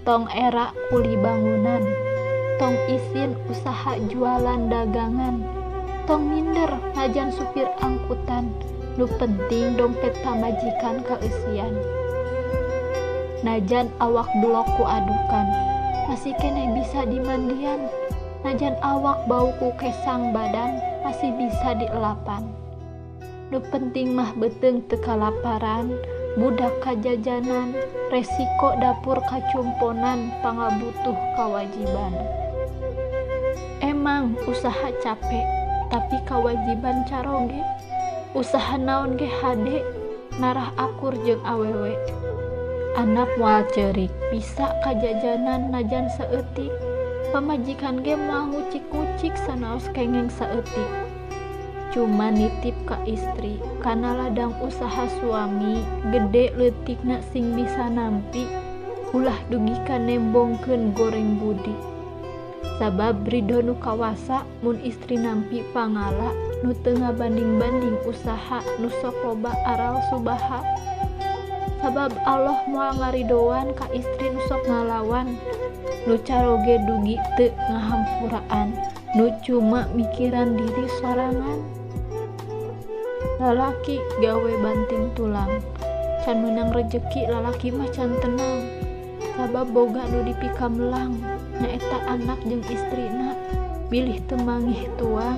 tong era kuli bangunan, tong isin usaha jualan dagangan, tong minder ngajan supir angkutan, nu penting dompet pamajikan keeusian. Najan awak blok ku adukan, masih kene bisa dimandian. Najan awak bau ku kesang badan, masih bisa dielapan. Nu penting mah beteng teu kalaparan, budak kajajanan, resiko dapur kacumponan, pangabutuh kawajiban. Emang usaha capek, tapi kawajiban caroge. Usaha naon ge hade, narah akur jeung awewe. Anak moal ceurik, bisa kajajanan najan saeutik. Pamajikan ge moal ngucik-ngucik sanaos kengeng saeutik. Cuma nitip ka istri, kana ladang usaha suami, gede leutikna sing bisa nampi, ulah dugikan nembongkeun goreng budi. Sabab ridho nu kawasa mun istri nampi pangala, nu teu ngabanding-banding usaha nu sok loba aral subaha. Sabab Allah moal ngaridoan ka istri nu sok ngalawan, nu caroge dugi teu ngahampuraan, nu cuma mikiran diri sorangan. Lalaki gawe banting tulang, can menang rejeki lalaki mah can tenang. Sabab boga nu dipikamelang, nyaeta anak jeung istrina, bilih teu mangih tuang.